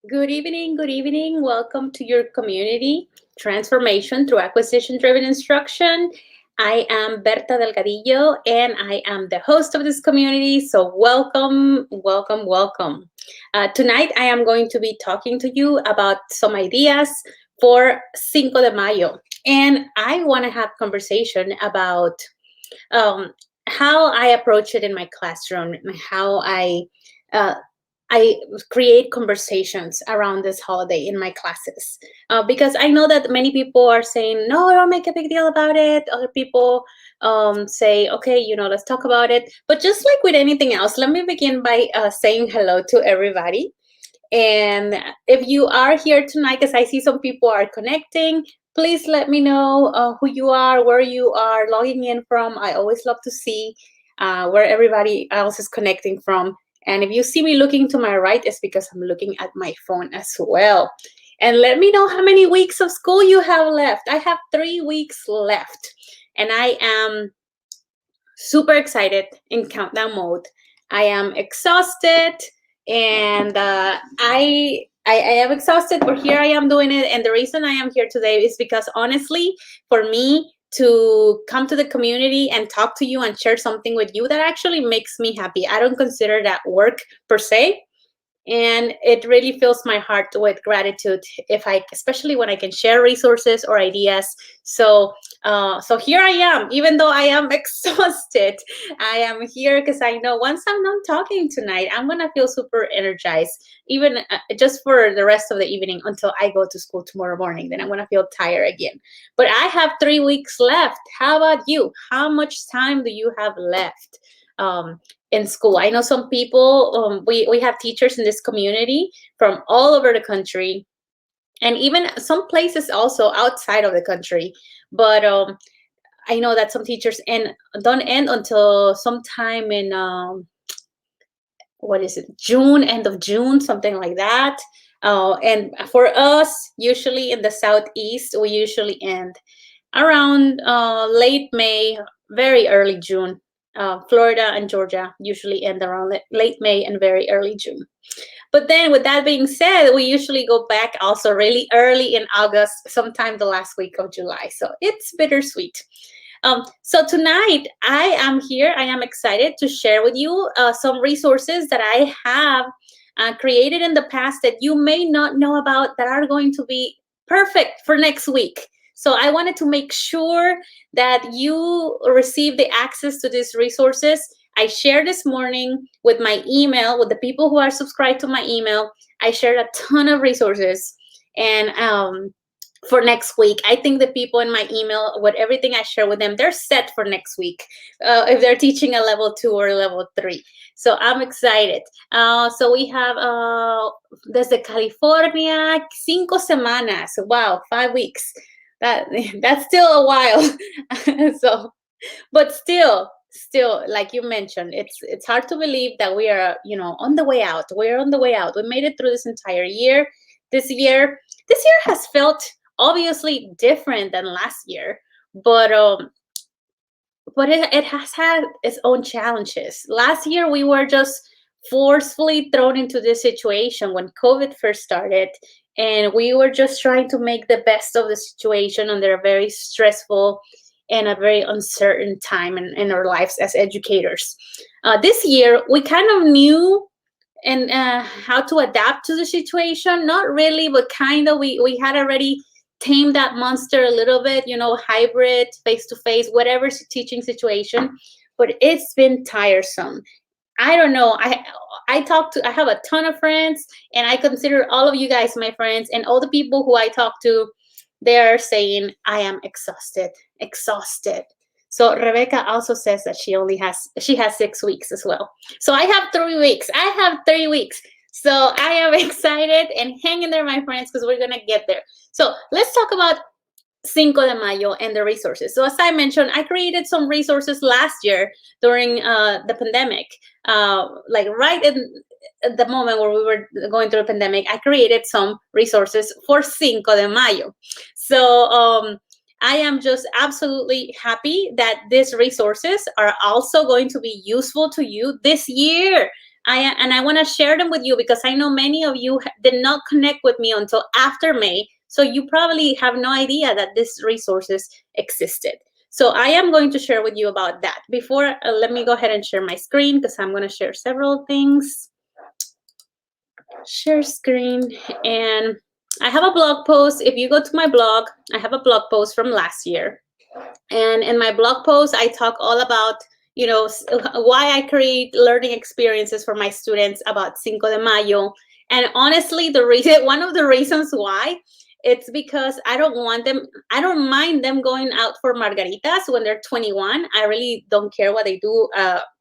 Good evening, good evening. Welcome to your community transformation through acquisition driven instruction. I am Berta Delgadillo and I am the host of this community. So, welcome, welcome, welcome. Tonight, I am going to be talking to you about some ideas for Cinco de Mayo. And I want to have conversation about um, how I approach it in my classroom, how uh, I create conversations around this holiday in my classes because I know that many people are saying, no, don't make a big deal about it. Other people say, okay, let's talk about it. But just like with anything else, let me begin by saying hello to everybody. And if you are here tonight, because I see some people are connecting, please let me know who you are, where you are logging in from. I always love to see where everybody else is connecting from. And if you see me looking to my right, it's because I'm looking at my phone as well. And let me know how many weeks of school you have left. I have 3 weeks left. And I am super excited in countdown mode. I am exhausted and I am exhausted, but here I am doing it. And the reason I am here today is because honestly, for me to come to the community and talk to you and share something with you, that actually makes me happy. I don't consider that work per se, and it really fills my heart with gratitude if I, especially when I can share resources or ideas. So here I am, even though I am exhausted. I am here because I know once I'm done talking tonight, I'm gonna feel super energized, even just for the rest of the evening until I go to school tomorrow morning. Then I'm gonna feel tired again. But I have 3 weeks left. How about you? How much time do you have left? In school. I know some people, we have teachers in this community from all over the country and even some places also outside of the country. But I know that some teachers don't end until sometime in, what is it, June, end of June, something like that. And for us, usually in the Southeast, we usually end around late May, very early June. Florida and Georgia usually end around late May and very early June. But then, with that being said, we usually go back also really early in August, sometime the last week of July. So it's bittersweet. So tonight, I am here. I am excited to share with you some resources that I have created in the past that you may not know about that are going to be perfect for next week. So I wanted to make sure that you receive the access to these resources. I shared this morning with my email, with the people who are subscribed to my email. I shared a ton of resources. And for next week, I think the people in my email, with everything I share with them, they're set for next week if they're teaching a level 2 or level 3. So I'm excited. So we have desde California, 5 semanas. Wow, 5 weeks. That's still a while. So, but still, like you mentioned, it's hard to believe that we are, on the way out. We're on the way out. We made it through this entire year. This year has felt obviously different than last year, but it has had its own challenges. Last year, we were just forcefully thrown into this situation when COVID first started, and we were just trying to make the best of the situation under a very stressful and a very uncertain time in our lives as educators. This year, we kind of knew and how to adapt to the situation. Not really, but kind of. We had already tame that monster a little bit, hybrid, face to face, whatever teaching situation. But it's been tiresome. I don't know. I have a ton of friends, and I consider all of you guys my friends, and all the people who I talk to, they are saying I am exhausted, exhausted. So Rebecca also says that she has 6 weeks as well. So I have 3 weeks. I have 3 weeks. So I am excited and hang in there, my friends, because we're gonna get there. So let's talk about Cinco de Mayo and the resources. So as I mentioned, I created some resources last year during the pandemic, like right in the moment where we were going through a pandemic. I created some resources for Cinco de Mayo. So I am just absolutely happy that these resources are also going to be useful to you this year. I want to share them with you because I know many of you did not connect with me until after May. So you probably have no idea that these resources existed. So I am going to share with you about that. Before, let me go ahead and share my screen because I'm going to share several things. Share screen. And I have a blog post. If you go to my blog, I have a blog post from last year. And in my blog post, I talk all about, why I create learning experiences for my students about Cinco de Mayo. And honestly, one of the reasons why, it's because I don't mind them going out for margaritas when they're 21. I really don't care what they do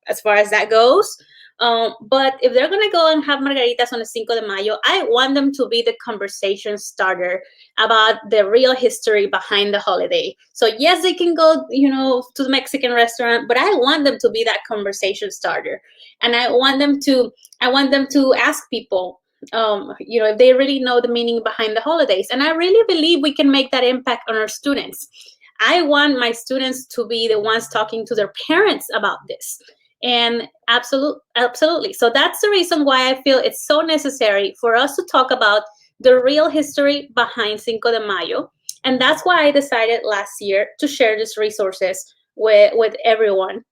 as far as that goes. But if they're going to go and have margaritas on a Cinco de Mayo, I want them to be the conversation starter about the real history behind the holiday. So yes, they can go, to the Mexican restaurant, but I want them to be that conversation starter. And I want them to ask people, if they really know the meaning behind the holidays. And I really believe we can make that impact on our students. I want my students to be the ones talking to their parents about this. And absolutely. So that's the reason why I feel it's so necessary for us to talk about the real history behind Cinco de Mayo. And that's why I decided last year to share these resources with everyone.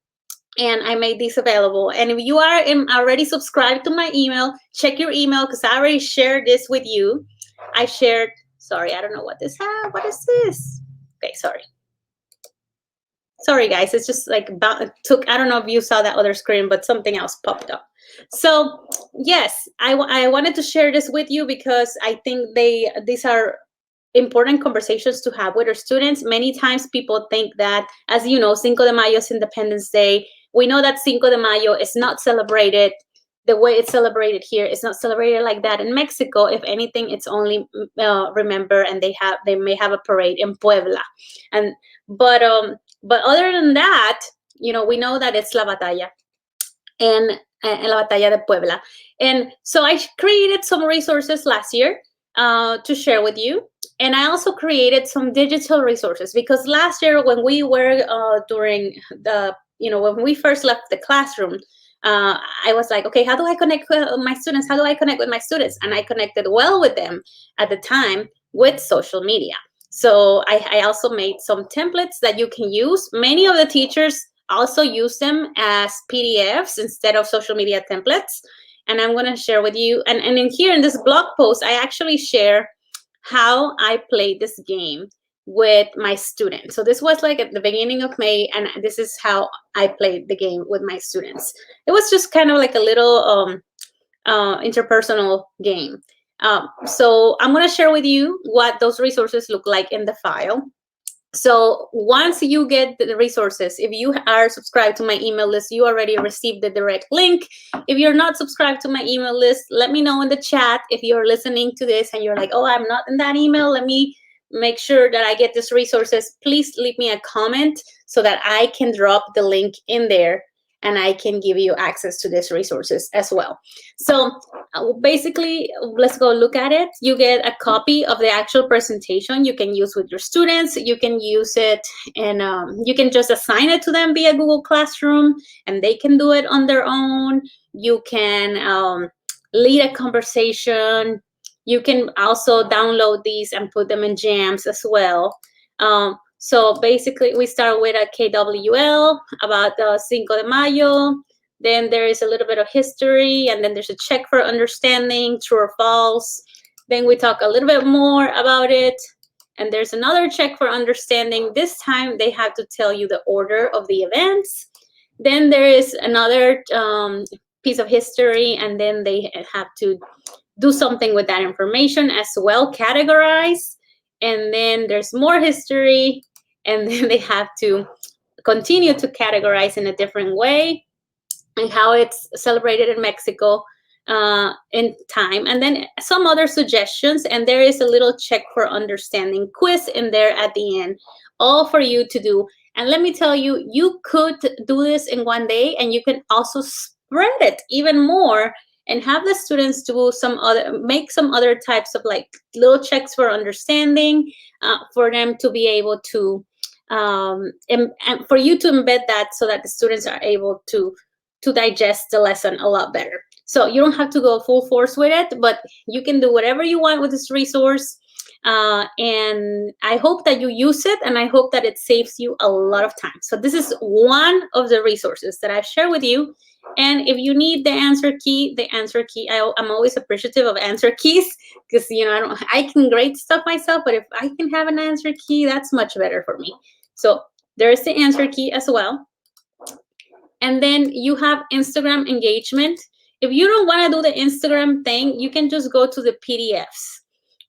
And I made these available. And if you are already subscribed to my email, check your email because I already shared this with you. I shared, sorry, I don't know what this has. What is this? Okay, sorry. Sorry, guys, it's just like I don't know if you saw that other screen, but something else popped up. So yes, I wanted to share this with you because I think these are important conversations to have with our students. Many times people think that, as you know, Cinco de Mayo is Independence Day. We know that Cinco de Mayo is not celebrated the way it's celebrated here. It's not celebrated like that in Mexico. If anything, it's only remember, and they may have a parade in Puebla. But other than that, we know that it's La Batalla and La Batalla de Puebla. And so I created some resources last year to share with you. And I also created some digital resources because last year when we were during the, when we first left the classroom, I was like, okay, how do I connect with my students? How do I connect with my students? And I connected well with them at the time with social media. So I also made some templates that you can use. Many of the teachers also use them as PDFs instead of social media templates. And I'm going to share with you. And in here in this blog post, I actually share how I played this game with my students. So this was like at the beginning of May, and this is how I played the game with my students. It was just kind of like a little interpersonal game. So I'm going to share with you what those resources look like in the file. So once you get the resources, if you are subscribed to my email list, you already received the direct link. If you're not subscribed to my email list, let me know in the chat. If you're listening to this and you're like, oh, I'm not in that email, let me make sure that I get these resources. Please leave me a comment so that I can drop the link in there and I can give you access to these resources as well. So basically, let's go look at it. You get a copy of the actual presentation you can use with your students. You can use it and you can just assign it to them via Google Classroom and they can do it on their own. You can lead a conversation. You can also download these and put them in jams as well. So basically, we start with a KWL about Cinco de Mayo. Then there is a little bit of history, and then there's a check for understanding, true or false. Then we talk a little bit more about it, and there's another check for understanding. This time, they have to tell you the order of the events. Then there is another piece of history, and then they have to do something with that information as well, categorize. And then there's more history, and then they have to continue to categorize in a different way and how it's celebrated in Mexico in time. And then some other suggestions, and there is a little check for understanding quiz in there at the end, all for you to do. And let me tell you, you could do this in one day, and you can also spread it even more and have the students do make some other types of like little checks for understanding for them to be able to, and for you to embed that so that the students are able to digest the lesson a lot better. So you don't have to go full force with it, but you can do whatever you want with this resource. And I hope that you use it, and I hope that it saves you a lot of time. So this is one of the resources that I've shared with you. And if you need the answer key, I'm always appreciative of answer keys, because I can grade stuff myself, but if I can have an answer key, that's much better for me. So there's the answer key as well. And then you have Instagram engagement. If you don't want to do the Instagram thing, you can just go to the PDFs.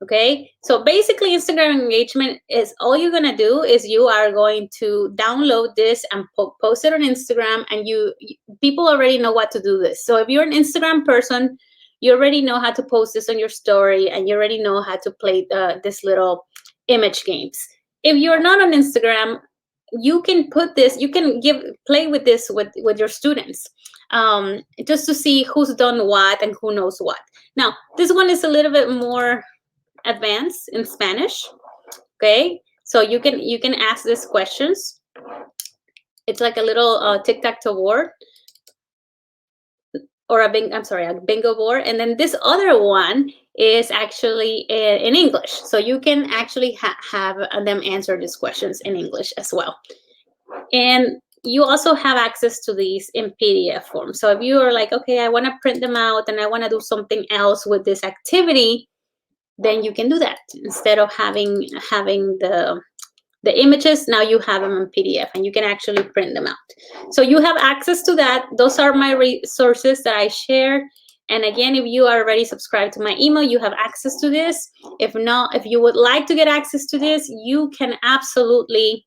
Okay, so basically Instagram engagement is all you're gonna do is you are going to download this and post it on Instagram, and people already know what to do this. So if you're an Instagram person, you already know how to post this on your story, and you already know how to play this little image games. If you're not on Instagram, you can put this, you can play with this with your students, just to see who's done what and who knows what. Now, this one is a little bit more advanced in Spanish. Okay, so you can ask these questions. It's like a little tic-tac-toe board, or a bingo board. And then this other one is actually in English, so you can actually have them answer these questions in English as well. And you also have access to these in PDF form. So if you are like, okay, I want to print them out and I want to do something else with this activity, then you can do that. Instead of having the images, now you have them in PDF and you can actually print them out. So you have access to that. Those are my resources that I shared. And again, if you are already subscribed to my email, you have access to this. If not, if you would like to get access to this, you can absolutely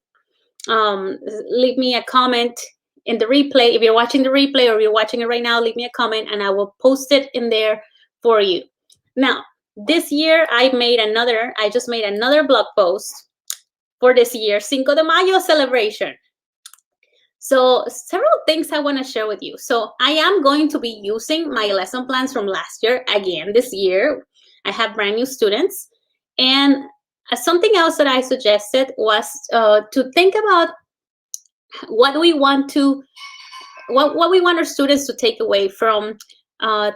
leave me a comment in the replay. If you're watching the replay or you're watching it right now, leave me a comment and I will post it in there for you. Now, this year I just made another blog post for this year, Cinco de Mayo celebration. So several things I want to share with you. So I am going to be using my lesson plans from last year again this year. I have brand new students. And something else that I suggested was to think about what we want our students to take away from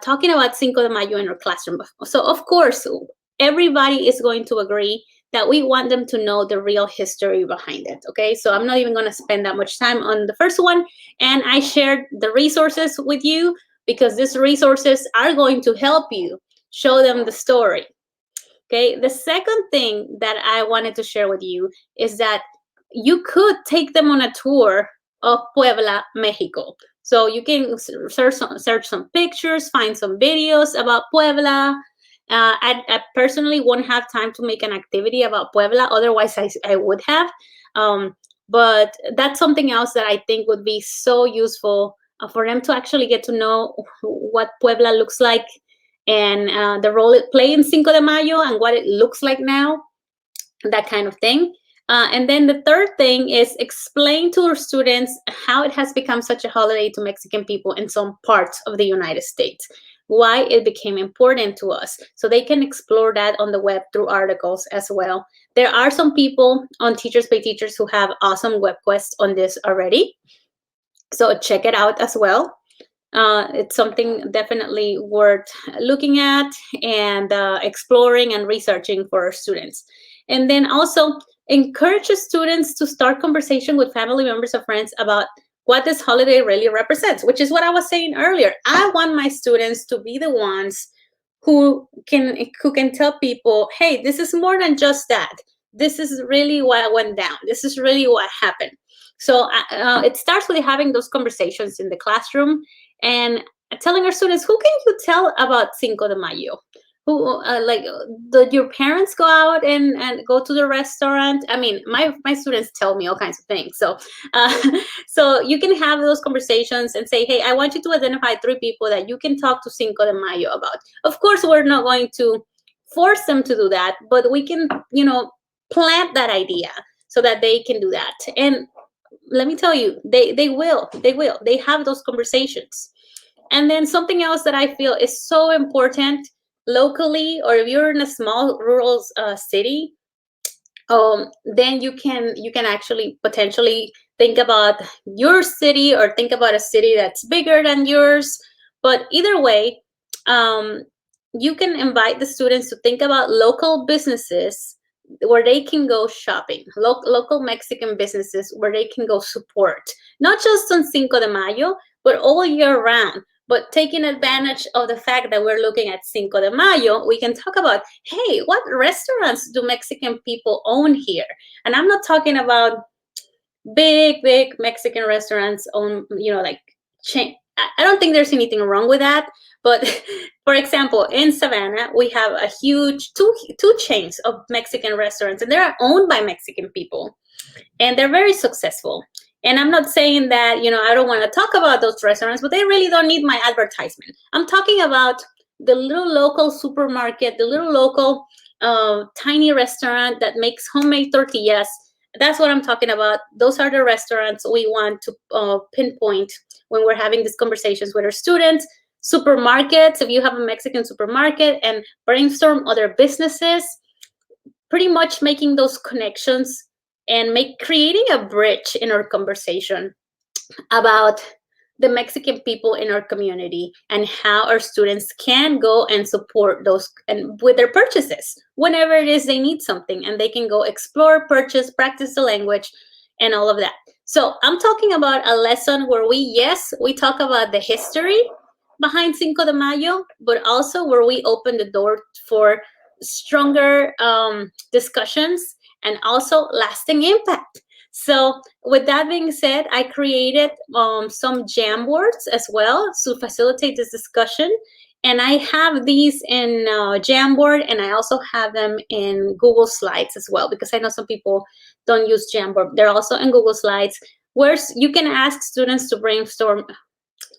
talking about Cinco de Mayo in our classroom. So of course, everybody is going to agree that we want them to know the real history behind it. Okay, so I'm not even going to spend that much time on the first one. And I shared the resources with you because these resources are going to help you show them the story. Okay, the second thing that I wanted to share with you is that you could take them on a tour of Puebla, Mexico. So you can search some pictures, find some videos about Puebla. I personally won't have time to make an activity about Puebla. Otherwise, I would have. But that's something else that I think would be so useful for them to actually get to know what Puebla looks like and the role it played in Cinco de Mayo and what it looks like now, that kind of thing. And then the third thing is explain to our students how it has become such a holiday to Mexican people in some parts of the United States, why it became important to us, so they can explore that on the web through articles as well. There are some people on Teachers Pay Teachers who have awesome web quests on this already, so check it out as well. It's something definitely worth looking at and exploring and researching for our students. And then also encourage students to start conversation with family members or friends about what this holiday really represents, which is what I was saying earlier. I want my students to be the ones who can tell people, hey, this is more than just that. This is really what went down. This is really what happened. So it starts with having those conversations in the classroom and telling our students, who can you tell about Cinco de Mayo? Who did your parents go out and go to the restaurant? I mean, my students tell me all kinds of things. So so you can have those conversations and say, hey, I want you to identify 3 people that you can talk to Cinco de Mayo about. Of course, we're not going to force them to do that, but we can, plant that idea so that they can do that. And let me tell you, they will. They have those conversations. And then something else that I feel is so important locally, or if you're in a small rural city, then you can actually potentially think about your city or think about a city that's bigger than yours. But either way, um, you can invite the students to think about local businesses where they can go shopping, local Mexican businesses where they can go support, not just on Cinco de Mayo, but all year round. But taking advantage of the fact that we're looking at Cinco de Mayo, we can talk about, hey, what restaurants do Mexican people own here? And I'm not talking about big Mexican restaurants own, like chain. I don't think there's anything wrong with that. But for example, in Savannah, we have a huge two chains of Mexican restaurants, and they're owned by Mexican people, and they're very successful. And I'm not saying that, I don't want to talk about those restaurants, but they really don't need my advertisement. I'm talking about the little local supermarket, the little local tiny restaurant that makes homemade tortillas. That's what I'm talking about. Those are the restaurants we want to pinpoint when we're having these conversations with our students. Supermarkets, if you have a Mexican supermarket, and brainstorm other businesses, pretty much making those connections and creating a bridge in our conversation about the Mexican people in our community and how our students can go and support those and with their purchases whenever it is they need something, and they can go explore, purchase, practice the language, and all of that. So I'm talking about a lesson where we talk about the history behind Cinco de Mayo, but also where we open the door for stronger discussions and also lasting impact. So with that being said, I created some Jamboards as well to facilitate this discussion. And I have these in Jamboard, and I also have them in Google Slides as well, because I know some people don't use Jamboard. They're also in Google Slides, where you can ask students to brainstorm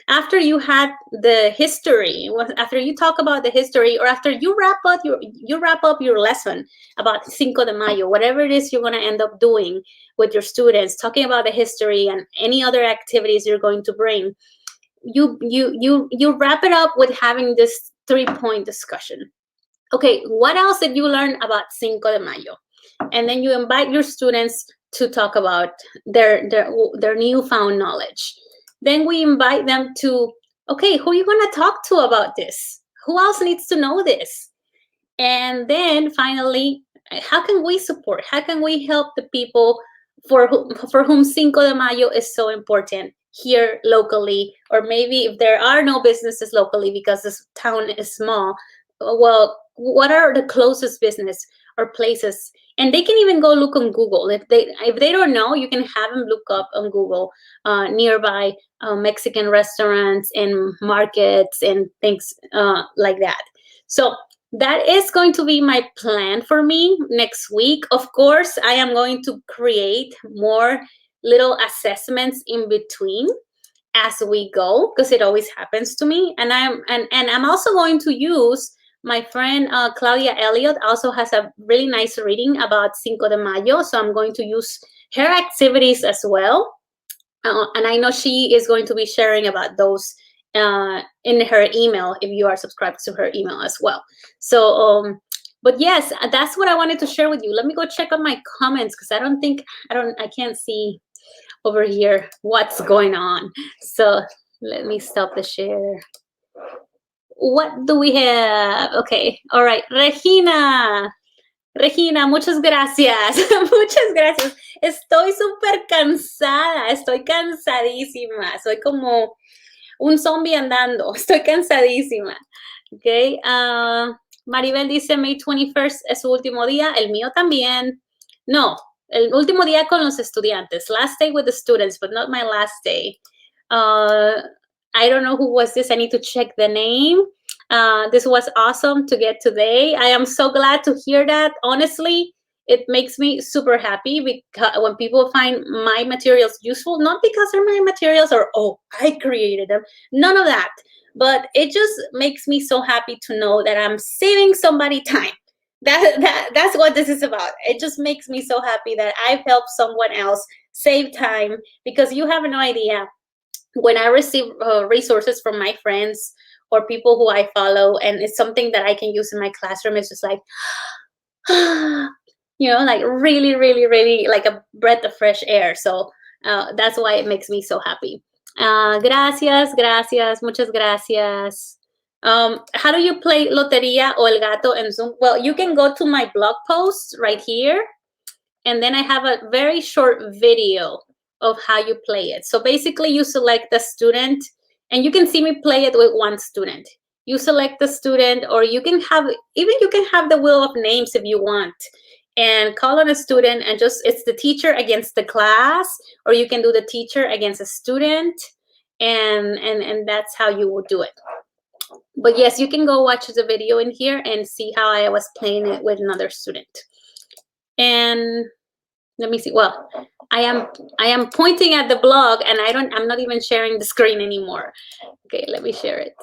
after you had the history, after you talk about the history, or after you wrap up your lesson about Cinco de Mayo, whatever it is you're going to end up doing with your students, talking about the history and any other activities you're going to bring, you wrap it up with having this 3-point discussion. Okay, what else did you learn about Cinco de Mayo? And then you invite your students to talk about their newfound knowledge. Then we invite them to, okay, who are you going to talk to about this? Who else needs to know this? And then finally, how can we support? How can we help the people for whom Cinco de Mayo is so important here locally? Or maybe if there are no businesses locally because this town is small, well, what are the closest business or places? And they can even go look on Google. If they don't know, you can have them look up on Google nearby Mexican restaurants and markets and things like that. So that is going to be my plan for me next week. Of course, I am going to create more little assessments in between as we go, because it always happens to me. And I'm also going to use my friend Claudia Elliott also has a really nice reading about Cinco de Mayo. So I'm going to use her activities as well. And I know she is going to be sharing about those in her email, if you are subscribed to her email as well. So, but yes, that's what I wanted to share with you. Let me go check on my comments, because I can't see over here what's going on. So let me stop the share. What do we have? Okay, all right, Regina, muchas gracias. Muchas gracias. Estoy súper cansada, estoy cansadísima. Soy como un zombie andando. Estoy cansadísima. Ok. Maribel dice May 21st es su último día. El mío también. No, el último día con los estudiantes. Last day with the students, but not my last day. I don't know who was this. I need to check the name. This was awesome to get today. I am so glad to hear that. Honestly, it makes me super happy because when people find my materials useful, not because they're my materials or, oh, I created them. None of that. But it just makes me so happy to know that I'm saving somebody time. That's what this is about. It just makes me so happy that I've helped someone else save time, because you have no idea. When I receive resources from my friends or people who I follow, and it's something that I can use in my classroom, it's just like, like really, really, really like a breath of fresh air. So that's why it makes me so happy. Gracias, muchas gracias. How do you play Lotería o El Gato in Zoom? Well, you can go to my blog post right here, and then I have a very short video of how you play it. So basically, you select the student, and you can see me play it with one student. You select the student, or you can have the wheel of names if you want, and call on a student, and just it's the teacher against the class, or you can do the teacher against a student, and that's how you will do it. But yes, you can go watch the video in here and see how I was playing it with another student. And let me see. Well, I am pointing at the blog, and I'm not even sharing the screen anymore. Okay, let me share it.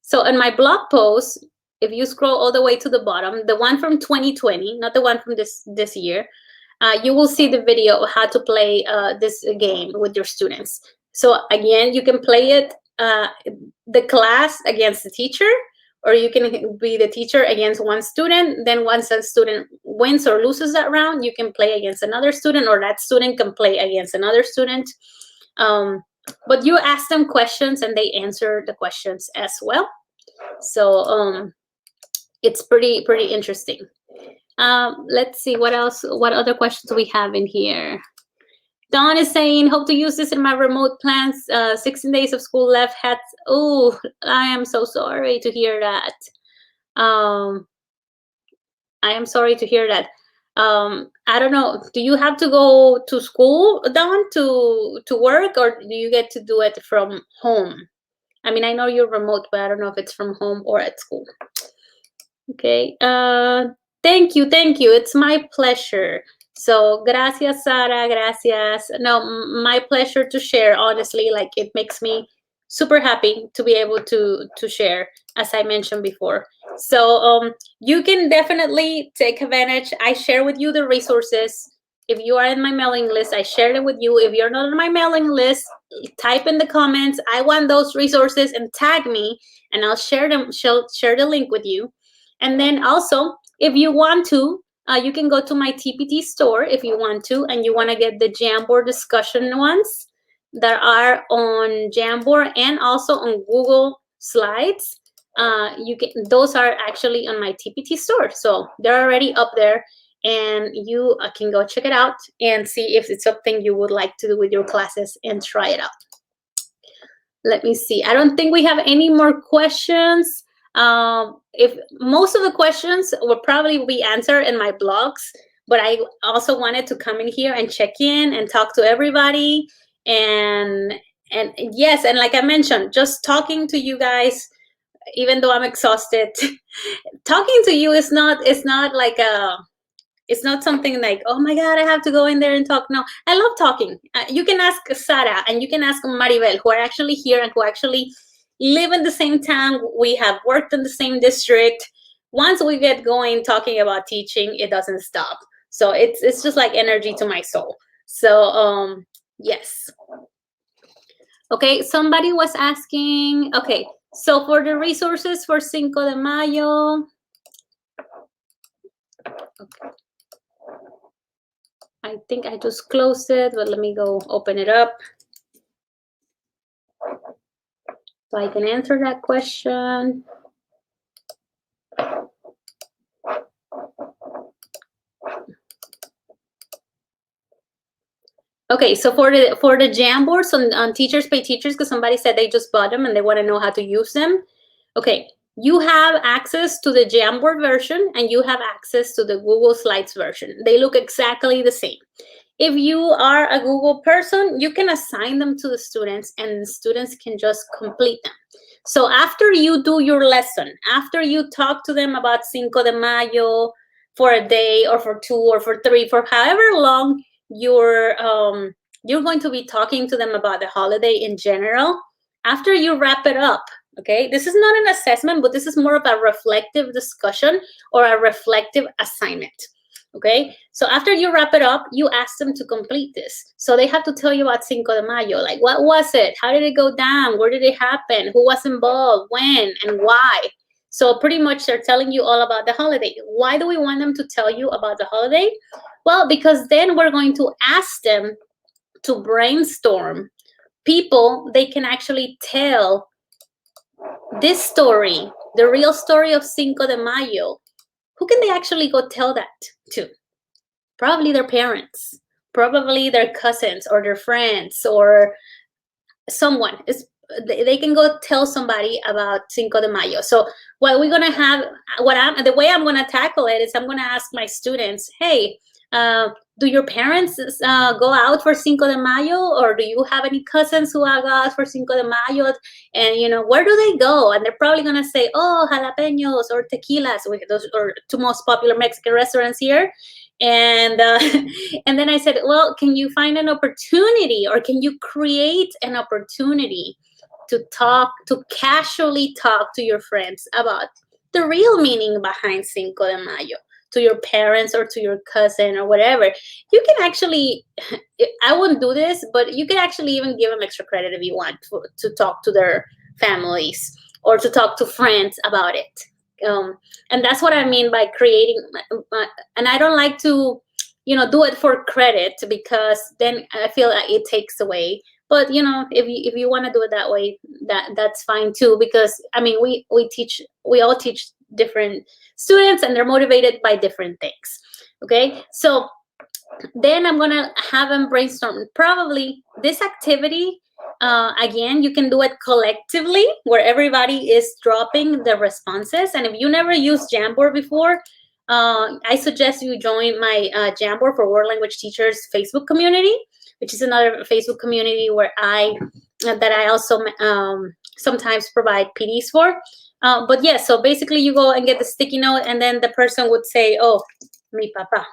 So in my blog post, if you scroll all the way to the bottom, the one from 2020, not the one from this year, you will see the video of how to play this game with your students. So again, you can play it the class against the teacher, or you can be the teacher against one student. Then once a student wins or loses that round, you can play against another student, or that student can play against another student. But you ask them questions and they answer the questions as well. So it's pretty interesting. Let's see what else. What other questions we have in here? Dawn is saying, hope to use this in my remote plans. 16 days of school left. Oh, I am so sorry to hear that. I am sorry to hear that. I don't know. Do you have to go to school, Dawn, to work, or do you get to do it from home? I mean, I know you're remote, but I don't know if it's from home or at school. Okay. Thank you. It's my pleasure. So, gracias, Sara. Gracias. No, my pleasure to share. Honestly, like it makes me super happy to be able to share, as I mentioned before. So, you can definitely take advantage. I share with you the resources. If you are in my mailing list, I share it with you. If you're not on my mailing list, type in the comments, I want those resources, and tag me, and I'll share them. Share the link with you. And then also, if you want to, you can go to my TPT store if you want to, and you want to get the Jamboard discussion ones that are on Jamboard and also on Google Slides. Those are actually on my TPT store, so they're already up there, and you can go check it out and see if it's something you would like to do with your classes and try it out. Let me see. I don't think we have any more questions. If most of the questions will probably be answered in my blogs, but I also wanted to come in here and check in and talk to everybody. And yes, and like I mentioned, just talking to you guys, even though I'm exhausted, talking to you is not like it's not something like, oh my God, I have to go in there and talk. No, I love talking. You can ask Sara and you can ask Maribel, who are actually here and who actually live in the same town. We have worked in the same district. Once we get going talking about teaching, it doesn't stop. So it's just like energy to my soul. So yes. Okay, somebody was asking, okay, so for the resources for Cinco de Mayo, okay. I think I just closed it, but let me go open it up so I can answer that question. Okay, so for the Jamboards on Teachers Pay Teachers, because somebody said they just bought them and they want to know how to use them. Okay, you have access to the Jamboard version and you have access to the Google Slides version. They look exactly the same. If you are a Google person, you can assign them to the students and the students can just complete them. So after you do your lesson, after you talk to them about Cinco de Mayo for a day or for 2 or for 3, for however long you're going to be talking to them about the holiday in general, after you wrap it up, okay, this is not an assessment, but this is more of a reflective discussion or a reflective assignment. Okay, so after you wrap it up, you ask them to complete this. So they have to tell you about Cinco de Mayo, like what was it? How did it go down? Where did it happen? Who was involved? When and why? So pretty much they're telling you all about the holiday. Why do we want them to tell you about the holiday? Well, because then we're going to ask them to brainstorm people, they can actually tell this story, the real story of Cinco de Mayo. Who can they actually go tell that to? Probably their parents, probably their cousins or their friends or someone. They can go tell somebody about Cinco de Mayo. So what we're gonna have, the way I'm gonna tackle it is I'm gonna ask my students, hey, do your parents go out for Cinco de Mayo, or do you have any cousins who go out for Cinco de Mayo? And where do they go? And they're probably gonna say, oh, jalapenos or tequilas, those are two most popular Mexican restaurants here. And and then I said, well, can you find an opportunity, or can you create an opportunity to casually talk to your friends about the real meaning behind Cinco de Mayo, to your parents or to your cousin or whatever? You can actually, I wouldn't do this, but you can actually even give them extra credit if you want to talk to their families or to talk to friends about it. And that's what I mean by creating. And I don't like to, do it for credit, because then I feel like it takes away. But if you want to do it that way, that's fine too. Because I mean, we all teach different students, and they're motivated by different things. Okay, so then I'm gonna have them brainstorm. Probably this activity. Again, you can do it collectively, where everybody is dropping the responses. And if you never used Jamboard before, I suggest you join my Jamboard for World Language Teachers Facebook community, which is another Facebook community where I also sometimes provide PDs for. But yeah, so basically you go and get the sticky note, and then the person would say, oh, mi papa.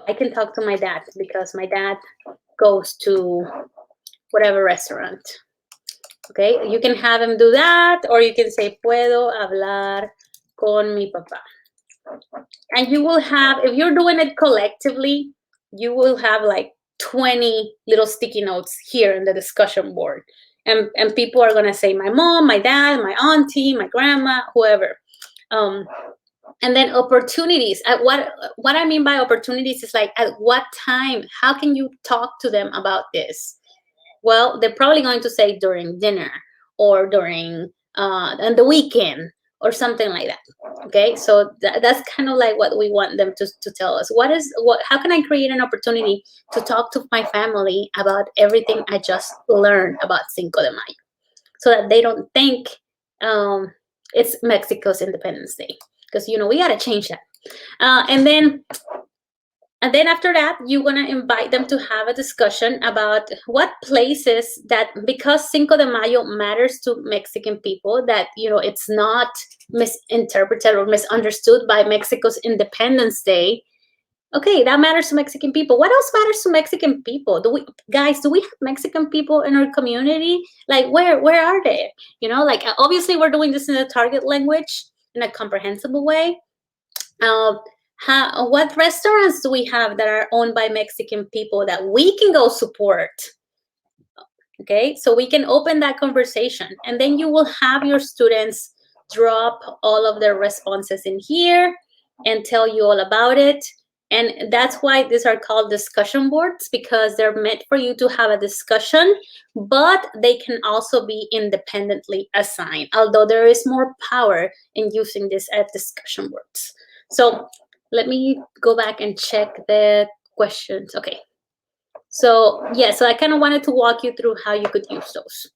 I can talk to my dad because my dad goes to whatever restaurant. Okay, you can have him do that, or you can say, puedo hablar con mi papá. And you will have, if you're doing it collectively, you will have like 20 little sticky notes here in the discussion board. And people are gonna say, my mom, my dad, my auntie, my grandma, whoever. And then opportunities. What I mean by opportunities is like, at what time? How can you talk to them about this? Well, they're probably going to say during dinner, or during on the weekend, or something like that. Okay, so that's kind of like what we want them to tell us. How can I create an opportunity to talk to my family about everything I just learned about Cinco de Mayo, so that they don't think it's Mexico's Independence Day, because we got to change that. And then after that, you're going to invite them to have a discussion about what places that, because Cinco de Mayo matters to Mexican people, that, it's not misinterpreted or misunderstood by Mexico's Independence Day. Okay, that matters to Mexican people. What else matters to Mexican people? Do we have Mexican people in our community? Like, where are they? Like, obviously we're doing this in a target language, in a comprehensible way. What restaurants do we have that are owned by Mexican people that we can go support? Okay, so we can open that conversation, and then you will have your students drop all of their responses in here and tell you all about it. And that's why these are called discussion boards, because they're meant for you to have a discussion, but they can also be independently assigned, although there is more power in using this as discussion boards. So let me go back and check the questions. Okay. So yeah, so I kind of wanted to walk you through how you could use those.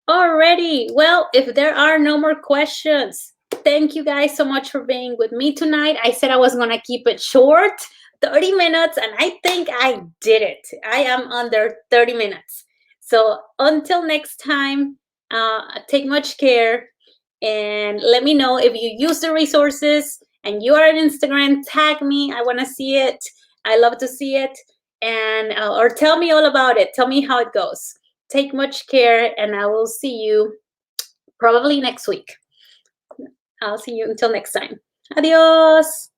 Alrighty. Well, if there are no more questions, thank you guys so much for being with me tonight. I said I was going to keep it short, 30 minutes, and I think I did it. I am under 30 minutes. So until next time, take much care, and let me know if you use the resources and you are on Instagram. Tag me. I want to see it. I love to see it. And or tell me all about it. Tell me how it goes. Take much care, and I will see you probably next week. I'll see you until next time. Adios.